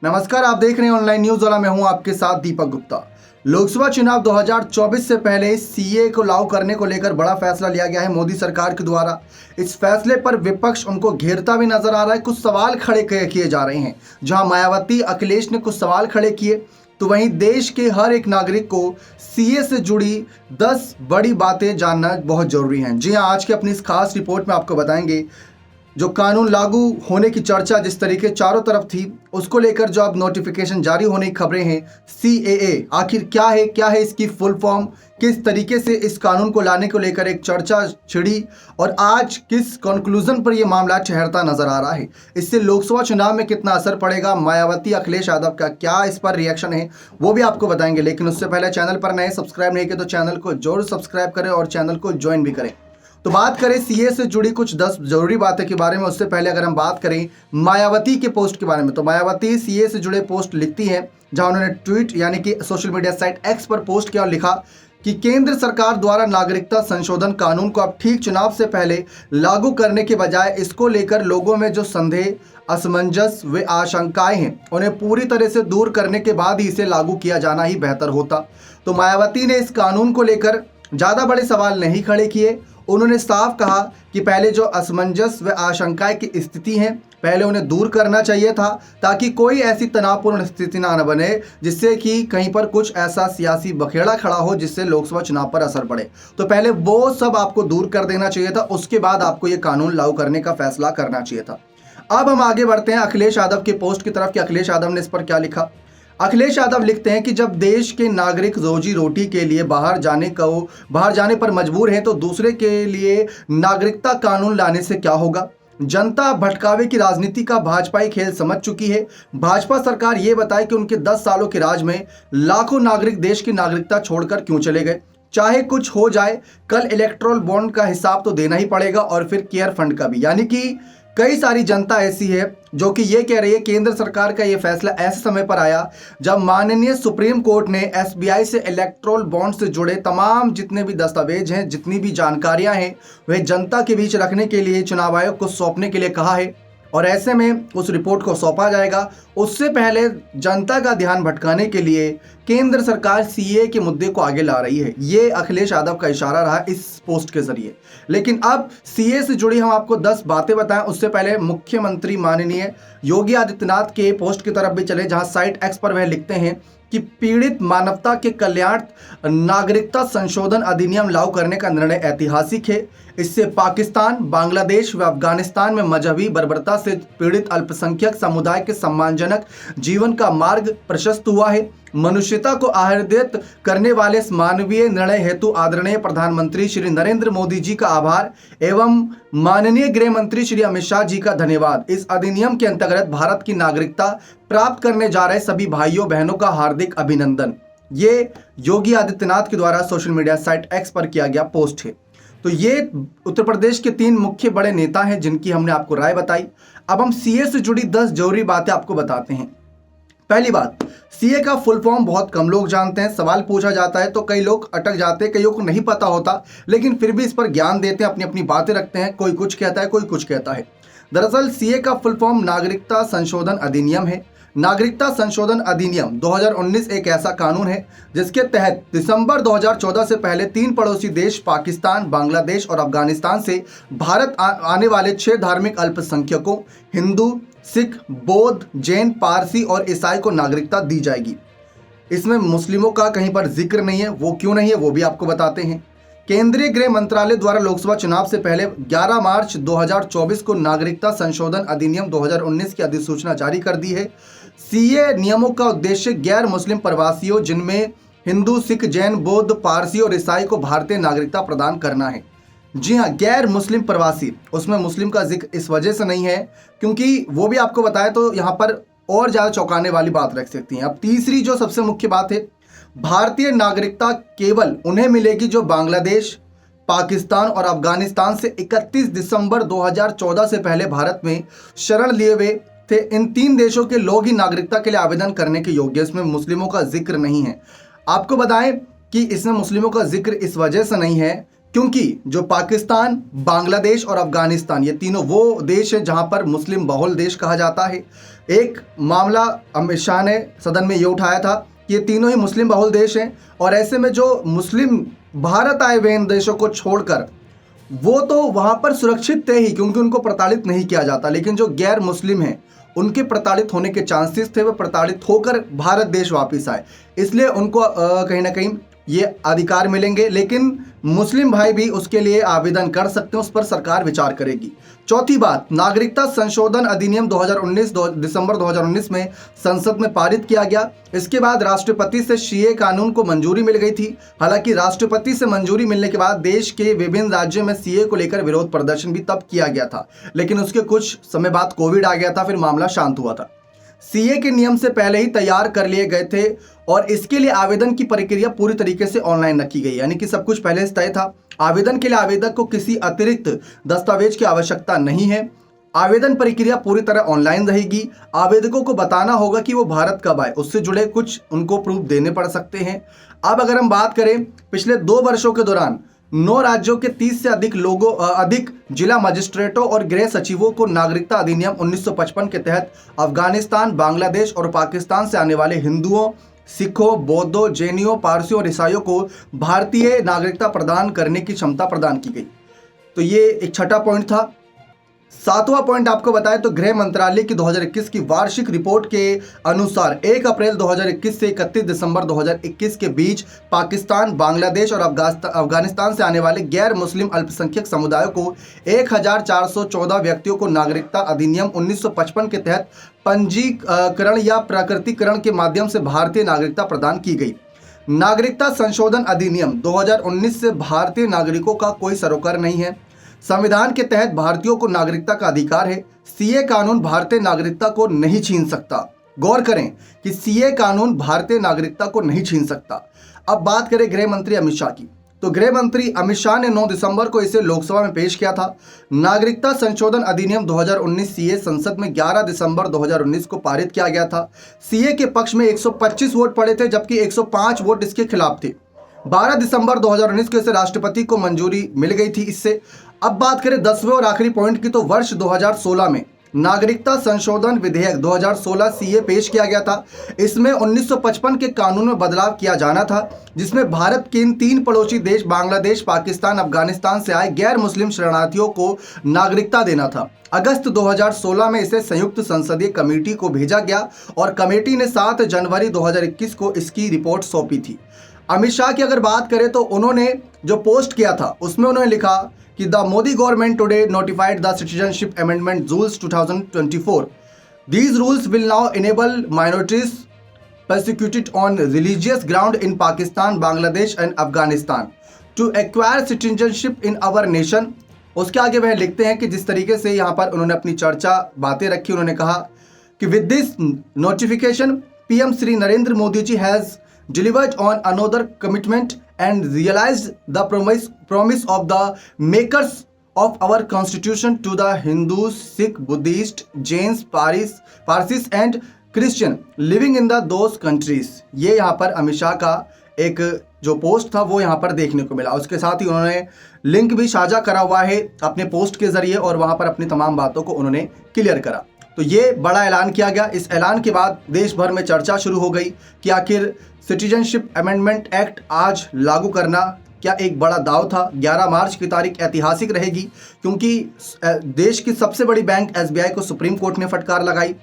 नमस्कार, आप देख रहे हैं ऑनलाइन न्यूज वाला। मैं हूं आपके साथ दीपक गुप्ता। लोकसभा चुनाव 2024 से पहले सीए को लागू करने को लेकर बड़ा फैसला लिया गया है मोदी सरकार के द्वारा। इस फैसले पर विपक्ष उनको घेरता भी नजर आ रहा है। कुछ सवाल खड़े किए जा रहे हैं। जहां मायावती, अखिलेश ने कुछ सवाल खड़े किए, तो वहीं देश के हर एक नागरिक को सीए से जुड़ी 10 बड़ी बातें जानना बहुत जरूरी हैं। जी हां, आज की अपनी इस खास रिपोर्ट में आपको बताएंगे जो कानून लागू होने की चर्चा जिस तरीके चारों तरफ थी, उसको लेकर जो अब नोटिफिकेशन जारी होने की खबरें हैं। सीएए आखिर क्या है इसकी फुल फॉर्म, किस तरीके से इस कानून को लाने को लेकर एक चर्चा छिड़ी और आज किस कंक्लूजन पर यह मामला ठहरता नजर आ रहा है। इससे लोकसभा चुनाव में कितना असर पड़ेगा, मायावती, अखिलेश यादव का क्या इस पर रिएक्शन है, वो भी आपको बताएंगे। लेकिन उससे पहले चैनल पर नए सब्सक्राइब नहीं किए तो चैनल को जरूर सब्सक्राइब करें और चैनल को ज्वाइन भी करें। तो बात करें सीए से जुड़ी कुछ 10 जरूरी बातें के बारे में, उससे पहले अगर हम बात करें मायावती के पोस्ट के बारे में, तो मायावती सीए से जुड़े पोस्ट लिखती हैं, जहां उन्होंने ट्वीट यानी कि सोशल मीडिया साइट एक्स पर पोस्ट किया और लिखा कि केंद्र सरकार द्वारा नागरिकता संशोधन कानून को अब ठीक चुनाव से पहले लागू करने के बजाय इसको लेकर लोगों में जो संदेह, असमंजस व आशंकाएं हैं, उन्हें पूरी तरह से दूर करने के बाद ही इसे लागू किया जाना ही बेहतर होता। तो मायावती ने इस कानून को लेकर ज़्यादा बड़े सवाल नहीं खड़े किए। उन्होंने साफ कहा कि पहले जो असमंजस व आशंकाएं की स्थिति है, पहले उन्हें दूर करना चाहिए था, ताकि कोई ऐसी तनावपूर्ण स्थिति ना बने जिससे कि कहीं पर कुछ ऐसा सियासी बखेड़ा खड़ा हो जिससे लोकसभा चुनाव पर असर पड़े। तो पहले वो सब आपको दूर कर देना चाहिए था, उसके बाद आपको ये कानून लागू करने का फैसला करना चाहिए था। अब हम आगे बढ़ते हैं अखिलेश यादव के पोस्ट की तरफ कि अखिलेश यादव ने इस पर क्या लिखा। अखिलेश यादव लिखते हैं कि जब देश के नागरिक रोजी रोटी के लिए बाहर जाने पर मजबूर हैं, तो दूसरे के लिए नागरिकता कानून लाने से क्या होगा। जनता भटकावे की राजनीति का भाजपाई खेल समझ चुकी है। भाजपा सरकार ये बताए कि उनके 10 सालों के राज में लाखों नागरिक देश की नागरिकता छोड़कर क्यों चले गए। चाहे कुछ हो जाए, कल इलेक्टोरल बॉन्ड का हिसाब तो देना ही पड़ेगा और फिर केयर फंड का भी। यानी कि कई सारी जनता ऐसी है जो कि ये कह रही है केंद्र सरकार का ये फैसला ऐसे समय पर आया जब माननीय सुप्रीम कोर्ट ने एसबीआई से इलेक्टोरल बॉन्ड से जुड़े तमाम जितने भी दस्तावेज हैं, जितनी भी जानकारियां हैं, वह जनता के बीच रखने के लिए चुनाव आयोग को सौंपने के लिए कहा है। और ऐसे में उस रिपोर्ट को सौंपा जाएगा। उससे पहले जनता का ध्यान भटकाने के लिए केंद्र सरकार सीए के मुद्दे को आगे ला रही है। ये अखिलेश यादव का इशारा रहा इस पोस्ट के जरिए। लेकिन अब सीए से जुड़ी हम आपको 10 बातें बताएं, उससे पहले मुख्यमंत्री माननीय योगी आदित्यनाथ के पोस्ट की तरफ भी चले, जहां साइट एक्स पर वह लिखते हैं कि पीड़ित मानवता के कल्याण नागरिकता संशोधन अधिनियम लागू करने का निर्णय ऐतिहासिक है। इससे पाकिस्तान, बांग्लादेश व अफगानिस्तान में मजहबी बर्बरता से पीड़ित अल्पसंख्यक समुदाय के सम्मानजनक जीवन का मार्ग प्रशस्त हुआ है। मनुष्यता को आहृदित करने वाले इस मानवीय निर्णय हेतु आदरणीय प्रधानमंत्री श्री नरेंद्र मोदी जी का आभार एवं माननीय गृह मंत्री श्री अमित शाह जी का धन्यवाद। इस अधिनियम के अंतर्गत भारत की नागरिकता प्राप्त करने जा रहे सभी भाइयों बहनों का हार्दिक अभिनंदन। ये योगी आदित्यनाथ के द्वारा सोशल मीडिया साइट एक्स पर किया गया पोस्ट है। तो ये उत्तर प्रदेश के 3 मुख्य बड़े नेता हैं जिनकी हमने आपको राय बताई। अब हम सीए से जुड़ी 10 जरूरी बातें आपको बताते हैं। पहली बात, सीए का फुल फॉर्म बहुत कम लोग जानते हैं। सवाल पूछा जाता है तो कई लोग अटक जाते हैं, कईयों को नहीं पता होता, लेकिन फिर भी इस पर ज्ञान देते हैं, अपनी अपनी बातें रखते हैं। कोई कुछ कहता है, कोई कुछ कहता है। दरअसल सीए का फुल फॉर्म नागरिकता संशोधन अधिनियम है। नागरिकता संशोधन अधिनियम 2019 एक ऐसा कानून है जिसके तहत दिसंबर 2014 से पहले 3 पड़ोसी देश पाकिस्तान, बांग्लादेश और अफगानिस्तान से भारत आने वाले 6 धार्मिक अल्पसंख्यकों हिंदू, सिख, बौद्ध, जैन, पारसी और ईसाई को नागरिकता दी जाएगी। इसमें मुस्लिमों का कहीं पर जिक्र नहीं है। वो क्यों नहीं है वो भी आपको बताते हैं। केंद्रीय गृह मंत्रालय द्वारा लोकसभा चुनाव से पहले 11 मार्च 2024 को नागरिकता संशोधन अधिनियम 2019 की अधिसूचना जारी कर दी है। सीए नियमों का उद्देश्य गैर मुस्लिम प्रवासियों, जिनमें हिंदू, सिख, जैन, बौद्ध, पारसी और ईसाई को भारतीय नागरिकता प्रदान करना है। जी हाँ, गैर मुस्लिम प्रवासी, उसमें मुस्लिम का जिक्र इस वजह से नहीं है क्योंकि वो भी आपको बताया तो यहाँ पर और ज़्यादा चौंकाने वाली बात रख सकती हैं। अब तीसरी जो सबसे मुख्य बात है, भारतीय नागरिकता केवल उन्हें मिलेगी जो बांग्लादेश, पाकिस्तान और अफगानिस्तान से 31 दिसंबर 2014 से पहले भारत में शरण लिए हुए थे। इन 3 देशों के लोग ही नागरिकता के लिए आवेदन करने के योग्य। इसमें मुस्लिमों का जिक्र नहीं है। आपको बताएं कि इसमें मुस्लिमों का जिक्र इस वजह से नहीं है क्योंकि जो पाकिस्तान, बांग्लादेश और अफगानिस्तान, ये तीनों वो देश हैं जहां पर मुस्लिम बहुल देश कहा जाता है। एक मामला अमित शाह ने सदन में ये उठाया था कि ये तीनों ही मुस्लिम बहुल देश हैं और ऐसे में जो मुस्लिम भारत आए हुए इन देशों को छोड़कर वो तो वहाँ पर सुरक्षित थे ही, क्योंकि उनको प्रताड़ित नहीं किया जाता, लेकिन जो गैर मुस्लिम हैं उनके प्रताड़ित होने के चांसेस थे, वो प्रताड़ित होकर भारत देश वापस आए, इसलिए उनको कहीं ना कहीं ये अधिकार मिलेंगे। लेकिन मुस्लिम भाई भी उसके लिए आवेदन कर सकते हैं, उस पर सरकार विचार करेगी। चौथी बात, नागरिकता संशोधन अधिनियम 2019 दिसंबर 2019 में संसद में पारित किया गया। इसके बाद राष्ट्रपति से सीए कानून को मंजूरी मिल गई थी। हालांकि राष्ट्रपति से मंजूरी मिलने के बाद देश के विभिन्न राज्यों में सीए को लेकर विरोध प्रदर्शन भी तब किया गया था, लेकिन उसके कुछ समय बाद कोविड आ गया था, फिर मामला शांत हुआ था। सीए के नियम से पहले ही तैयार कर लिए गए थे और इसके लिए आवेदन की प्रक्रिया पूरी तरीके से ऑनलाइन रखी गई, यानी कि सब कुछ पहले से तय था। आवेदन के लिए आवेदक को किसी अतिरिक्त दस्तावेज की आवश्यकता नहीं है। आवेदन प्रक्रिया पूरी तरह ऑनलाइन रहेगी। आवेदकों को बताना होगा कि वो भारत कब आए, उससे जुड़े कुछ उनको प्रूफ देने पड़ सकते हैं। अब अगर हम बात करें, पिछले 2 वर्षों के दौरान 9 राज्यों के 30 से अधिक जिला मजिस्ट्रेटों और गृह सचिवों को नागरिकता अधिनियम 1955 के तहत अफगानिस्तान, बांग्लादेश और पाकिस्तान से आने वाले हिंदुओं, सिखों, बौद्धों, जैनियों, पारसियों और ईसाइयों को भारतीय नागरिकता प्रदान करने की क्षमता प्रदान की गई। तो ये एक छठा पॉइंट था। 7वां पॉइंट आपको बताएं तो गृह मंत्रालय की 2021 की वार्षिक रिपोर्ट के अनुसार 1 अप्रैल 2021 से 31 दिसंबर 2021 के बीच पाकिस्तान, बांग्लादेश और अफगानिस्तान से आने वाले गैर मुस्लिम अल्पसंख्यक समुदायों को 1414 व्यक्तियों को नागरिकता अधिनियम 1955 के तहत पंजीकरण या प्रकटीकरण के माध्यम से भारतीय नागरिकता प्रदान की गई। नागरिकता संशोधन अधिनियम 2019 से भारतीय नागरिकों का कोई सरोकार नहीं है। संविधान के तहत भारतीयों को नागरिकता का अधिकार है। सीए कानून भारतीय नागरिकता को नहीं छीन सकता। गौर करें कि सीए कानून भारतीय नागरिकता को नहीं छीन सकता। अब बात करें गृह मंत्री अमित शाह की, तो गृह मंत्री अमित शाह ने 9 दिसंबर को इसे लोकसभा में पेश किया था। नागरिकता संशोधन अधिनियम 2019 सीए संसद में 11 दिसंबर 2019 को पारित किया गया था। सीए के पक्ष में 125 वोट पड़े थे, जबकि 105 वोट इसके खिलाफ थे। 12 दिसंबर 2019 को इसे राष्ट्रपति को मंजूरी मिल गई थी इससे। अब बात करें 10वें और आखिरी पॉइंट की, तो वर्ष 2016 में नागरिकता संशोधन विधेयक 2016 सीए पेश किया गया था। इसमें 1955 के कानून में बदलाव किया जाना था, जिसमें भारत के इन 3 पड़ोसी देश बांग्लादेश, पाकिस्तान, अफगानिस्तान से आए गैर मुस्लिम शरणार्थियों को नागरिकता देना था। अगस्त 2016 में इसे संयुक्त संसदीय कमेटी को भेजा गया और कमेटी ने 7 जनवरी 2021 को इसकी रिपोर्ट सौंपी थी। अमित शाह की अगर बात करें तो उन्होंने जो पोस्ट किया था उसमें उन्होंने लिखा कि the Modi government today notified the citizenship amendment rules 2024। These rules will now enable minorities persecuted on religious ground in Pakistan, Bangladesh and Afghanistan to acquire citizenship in our nation। उसके आगे वह लिखते हैं कि जिस तरीके से यहाँ पर उन्होंने अपनी चर्चा बातें रखी, उन्होंने कहा कि with this notification PM Shri Narendra Modi ji has delivered on another commitment and realized the promise of the makers of our constitution to the Hindus, Sikh, Buddhist, Jains, Parsis and Christian living in those countries। ये यहाँ पर अमित शाह का एक जो post था वो यहाँ पर देखने को मिला। उसके साथ ही उन्होंने लिंक भी साझा करा हुआ है अपने पोस्ट के जरिए और वहाँ पर अपनी तमाम बातों को उन्होंने क्लियर करा। तो ये बड़ा ऐलान किया गया। इस ऐलान के बाद देश भर में चर्चा शुरू हो गई कि आखिर सिटीजनशिप अमेंडमेंट एक्ट आज लागू करना क्या एक बड़ा दाव था। 11 मार्च की तारीख ऐतिहासिक रहेगी, क्योंकि देश की सबसे बड़ी बैंक एसबीआई को सुप्रीम कोर्ट ने फटकार लगाई।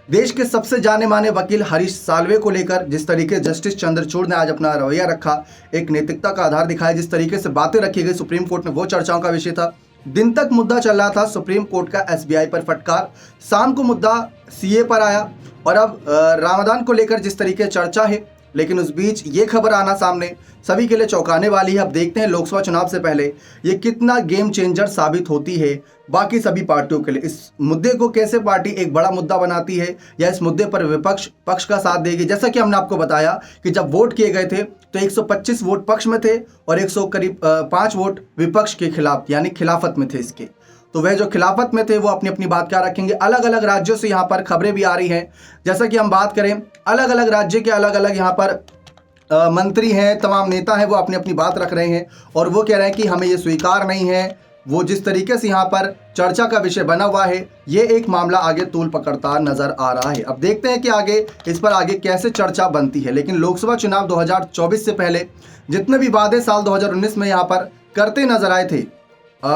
देश के सबसे जाने माने वकील हरीश साल्वे को लेकर जिस तरीके जस्टिस चंद्रचूड़ ने आज अपना रवैया रखा, एक नैतिकता का आधार दिखाया, जिस तरीके से बातें रखी गई सुप्रीम कोर्ट में, वो चर्चाओं का विषय था। दिन तक मुद्दा चल रहा था सुप्रीम कोर्ट का एसबीआई पर फटकार, शाम को मुद्दा सीए पर आया और अब रामदान को लेकर जिस तरीके चर्चा है, लेकिन उस बीच ये खबर आना सामने सभी के लिए चौंकाने वाली है। अब देखते हैं लोकसभा चुनाव से पहले ये कितना गेम चेंजर साबित होती है बाकी सभी पार्टियों के लिए। इस मुद्दे को कैसे पार्टी एक बड़ा मुद्दा बनाती है या इस मुद्दे पर विपक्ष पक्ष का साथ देगी। जैसा कि हमने आपको बताया कि जब वोट किए गए थे तो 125 वोट पक्ष में थे और 105 वोट विपक्ष के खिलाफ यानी खिलाफत में थे इसके। तो वह जो खिलाफत में थे वो अपनी अपनी बात क्या रखेंगे। अलग अलग राज्यों से यहाँ पर खबरें भी आ रही हैं। जैसा कि हम बात करें, अलग अलग राज्य के अलग अलग यहाँ पर मंत्री हैं, तमाम नेता हैं, वो अपनी अपनी बात रख रहे हैं और वो कह रहे हैं कि हमें ये स्वीकार नहीं है वो जिस तरीके से यहाँ पर चर्चा का विषय बना हुआ है, ये एक मामला आगे तूल पकड़ता नजर आ रहा है। अब देखते हैं कि आगे इस पर आगे कैसे चर्चा बनती है। लेकिन लोकसभा चुनाव 2024 से पहले जितने भी वादे साल 2019 में यहाँ पर करते नजर आए थे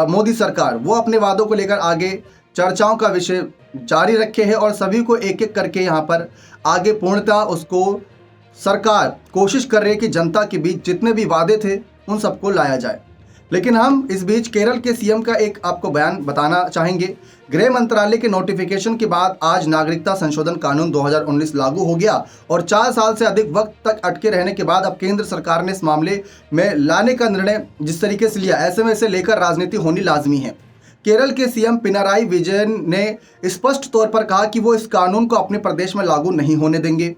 मोदी सरकार, वो अपने वादों को लेकर आगे चर्चाओं का विषय जारी रखे हैं और सभी को एक एक करके यहाँ पर आगे पूर्णतः उसको सरकार कोशिश कर रही है कि जनता के बीच जितने भी वादे थे उन सबको लाया जाए। लेकिन हम इस बीच केरल के सीएम का एक आपको बयान बताना चाहेंगे। गृह मंत्रालय के नोटिफिकेशन के बाद आज नागरिकता संशोधन कानून 2019 लागू हो गया और 4 साल से अधिक वक्त तक अटके रहने के बाद अब केंद्र सरकार ने इस मामले में लाने का निर्णय जिस तरीके से लिया, ऐसे में इसे लेकर राजनीति होनी लाजमी है। केरल के सीएम पिनाराई विजयन ने स्पष्ट तौर पर कहा कि वो इस कानून को अपने प्रदेश में लागू नहीं होने देंगे।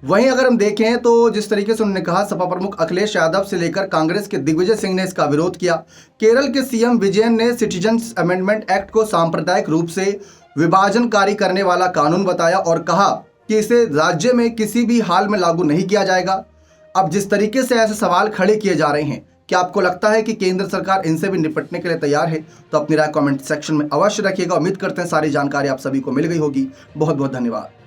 वहीं अगर हम देखें तो जिस तरीके से उन्होंने कहा, सपा प्रमुख अखिलेश यादव से लेकर कांग्रेस के दिग्विजय सिंह ने इसका विरोध किया। केरल के सीएम विजयन ने सिटीजन्स अमेंडमेंट एक्ट को सांप्रदायिक रूप से विभाजनकारी करने वाला कानून बताया और कहा कि इसे राज्य में किसी भी हाल में लागू नहीं किया जाएगा। अब जिस तरीके से ऐसे सवाल खड़े किए जा रहे हैं, क्या आपको लगता है कि केंद्र सरकार इनसे भी निपटने के लिए तैयार है? तो अपनी राय कमेंट सेक्शन में अवश्य रखिएगा। उम्मीद करते हैं सारी जानकारी आप सभी को मिल गई होगी। बहुत बहुत धन्यवाद।